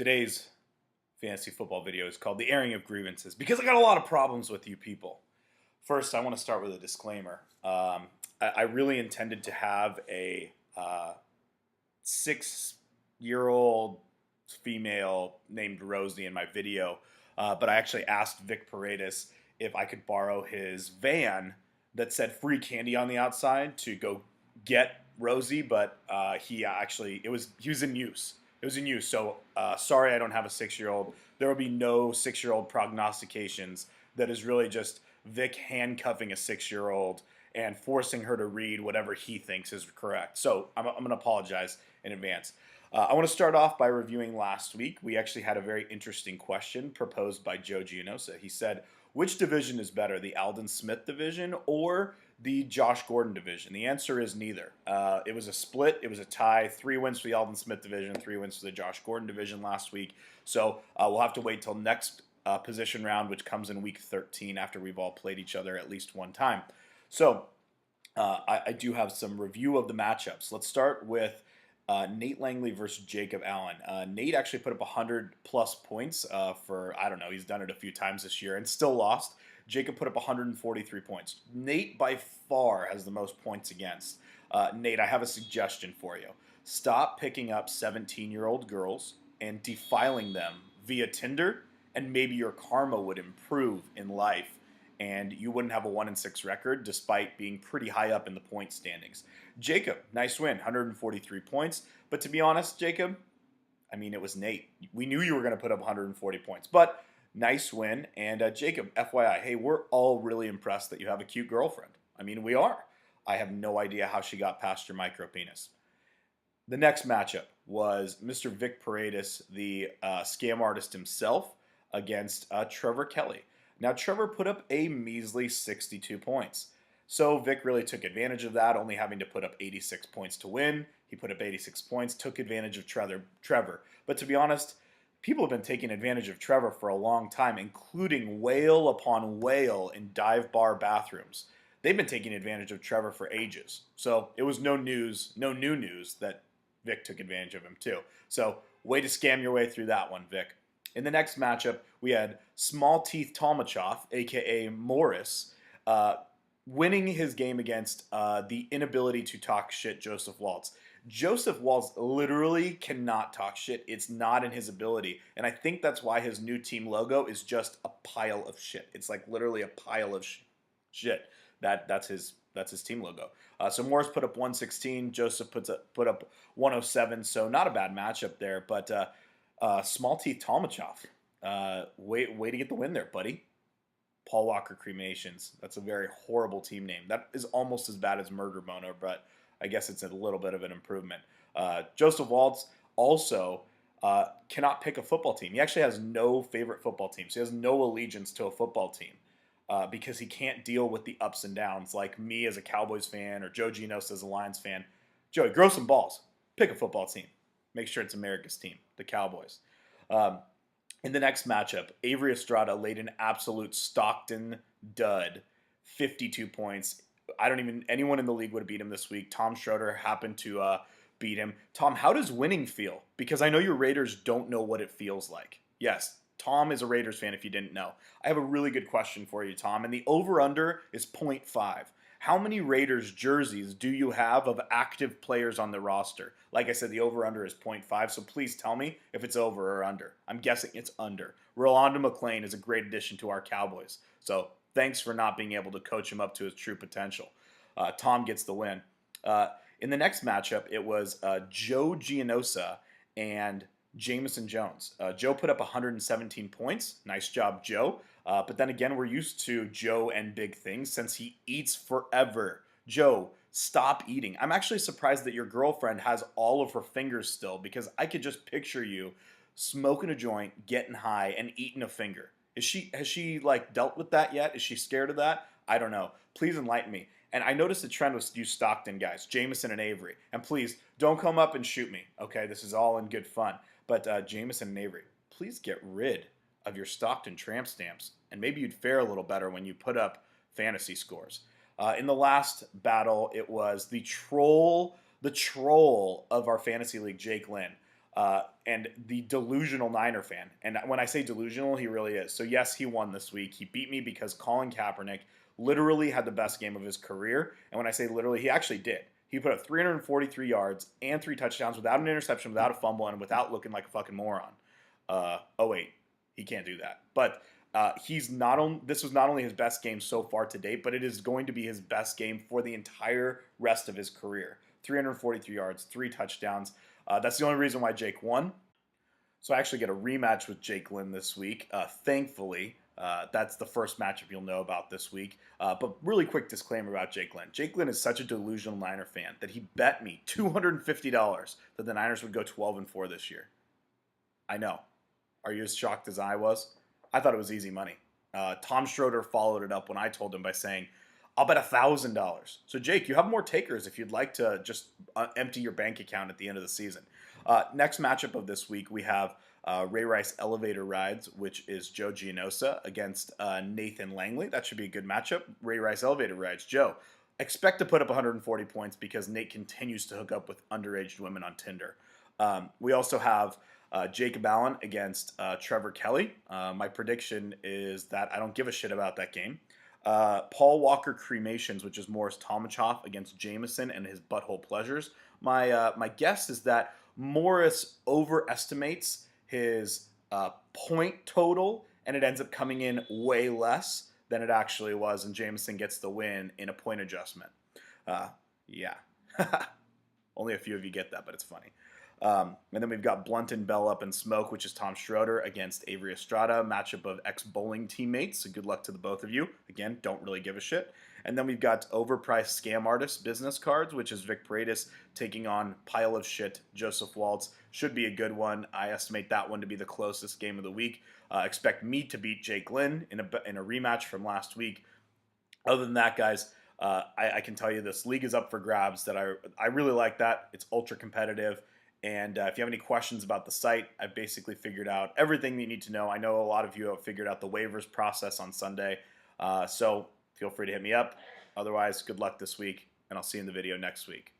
Today's fantasy football video is called The Airing of Grievances because I got a lot of problems with you people. First, I want to start with a disclaimer. I really intended to have a 6-year-old female named Rosie in my video, but I actually asked Vic Paredes if I could borrow his van that said free candy on the outside to go get Rosie, but he was in use. It was in use. So sorry, I don't have a 6-year-old. There will be no 6-year-old prognostications. That is really just Vic handcuffing a 6-year-old and forcing her to read whatever he thinks is correct. So I'm going to apologize in advance. I want to start off by reviewing last week. We actually had a very interesting question proposed by Joe Gianosa. He said, which division is better, the Aldon Smith division or the Josh Gordon division? The answer is neither. It was a split. It was a tie. 3 wins for the Aldon Smith division, 3 wins for the Josh Gordon division last week. So we'll have to wait till next position round, which comes in week 13 after we've all played each other at least one time. So I do have some review of the matchups. Let's start with Nate Langley versus Jacob Allen. Nate actually put up 100-plus points for, I don't know, he's done it a few times this year and still lost. Jacob put up 143 points. Nate by far has the most points against. Nate, I have a suggestion for you. Stop picking up 17-year-old girls and defiling them via Tinder, and maybe your karma would improve in life and you wouldn't have a 1-6 record despite being pretty high up in the point standings. Jacob, nice win, 143 points. But to be honest, Jacob, I mean, it was Nate. We knew you were going to put up 140 points. But nice win. And Jacob, FYI, hey, we're all really impressed that you have a cute girlfriend. I mean, we are. I have no idea how she got past your micro penis. The next matchup was Mr. Vic Paredes, the scam artist himself, against Trevor Kelly. Now, Trevor put up a measly 62 points. So Vic really took advantage of that, only having to put up 86 points to win. He put up 86 points, took advantage of Trevor. But to be honest, people have been taking advantage of Trevor for a long time, including whale upon whale in dive bar bathrooms. They've been taking advantage of Trevor for ages. So it was no new news that Vic took advantage of him too. So way to scam your way through that one, Vic. In the next matchup, we had Small Teeth Tolmachoff, a.k.a. Morris, winning his game against the inability to talk shit Joseph Waltz. Joseph Waltz literally cannot talk shit. It's not in his ability. And I think that's why his new team logo is just a pile of shit. It's like literally a pile of shit. That's his team logo. So Morris put up 116. Joseph put up 107. So not a bad matchup there. But Small Teeth Tolmachoff, way to get the win there, buddy. Paul Walker Cremations. That's a very horrible team name. That is almost as bad as Murder Boner, but I guess it's a little bit of an improvement. Joseph Waltz also cannot pick a football team. He actually has no favorite football teams. He has no allegiance to a football team because he can't deal with the ups and downs like me as a Cowboys fan or Joe Ginos as a Lions fan. Joey, grow some balls. Pick a football team. Make sure it's America's team, the Cowboys. In the next matchup, Avery Estrada laid an absolute Stockton dud, 52 points. Anyone in the league would have beat him this week. Tom Schroeder happened to beat him. Tom, how does winning feel? Because I know your Raiders don't know what it feels like. Yes, Tom is a Raiders fan if you didn't know. I have a really good question for you, Tom, and the over-under is 0.5. How many Raiders jerseys do you have of active players on the roster? Like I said, the over-under is 0.5, so please tell me if it's over or under. I'm guessing it's under. Rolando McClain is a great addition to our Cowboys, so thanks for not being able to coach him up to his true potential. Tom gets the win. In the next matchup, it was Joe Gianosa and Jamison Jones. Joe put up 117 points. Nice job, Joe. But then again, we're used to Joe and big things since he eats forever. Joe, stop eating. I'm actually surprised that your girlfriend has all of her fingers still because I could just picture you smoking a joint, getting high, and eating a finger. Has she like dealt with that yet? Is she scared of that? I don't know. Please enlighten me. And I noticed the trend was you Stockton guys, Jamison and Avery. And please don't come up and shoot me. Okay, this is all in good fun. But Jamison and Avery, please get rid of your Stockton tramp stamps, and maybe you'd fare a little better when you put up fantasy scores. In the last battle, it was the troll of our fantasy league, Jake Lynn. And the delusional Niner fan. And when I say delusional, he really is. So yes, he won this week. He beat me because Colin Kaepernick literally had the best game of his career. And when I say literally, he actually did. He put up 343 yards and 3 touchdowns without an interception, without a fumble, and without looking like a fucking moron. Oh wait, he can't do that. But he's not on. This was not only his best game so far to date, but it is going to be his best game for the entire rest of his career. 343 yards, 3 touchdowns. That's the only reason why Jake won. So I actually get a rematch with Jake Lynn this week. Thankfully, that's the first matchup you'll know about this week. But really quick disclaimer about Jake Lynn. Jake Lynn is such a delusional Niner fan that he bet me $250 that the Niners would go 12-4 this year. I know. Are you as shocked as I was? I thought it was easy money. Tom Schroeder followed it up when I told him by saying, I'll bet $1,000. So, Jake, you have more takers if you'd like to just empty your bank account at the end of the season. Next matchup of this week, we have Ray Rice Elevator Rides, which is Joe Gianosa against Nathan Langley. That should be a good matchup. Ray Rice Elevator Rides. Joe, expect to put up 140 points because Nate continues to hook up with underage women on Tinder. We also have Jacob Allen against Trevor Kelly. My prediction is that I don't give a shit about that game. Paul Walker Cremations, which is Morris Tomachoff against Jameson and his Butthole Pleasures. My guess is that Morris overestimates his point total, and it ends up coming in way less than it actually was, and Jameson gets the win in a point adjustment. Yeah. Only a few of you get that, but it's funny. And then we've got Blunt and Bell Up and Smoke, which is Tom Schroeder against Avery Estrada, matchup of ex-bowling teammates. So good luck to the both of you. Again, don't really give a shit. And then we've got Overpriced Scam Artist business cards, which is Vic Paredes taking on Pile of Shit Joseph Waltz. Should be a good one. I estimate that one to be the closest game of the week. Expect me to beat Jake Lynn in a rematch from last week. Other than that, guys, I can tell you this league is up for grabs. That I really like that. It's ultra competitive. And if you have any questions about the site, I've basically figured out everything that you need to know. I know a lot of you have figured out the waivers process on Sunday. So feel free to hit me up. Otherwise, good luck this week, and I'll see you in the video next week.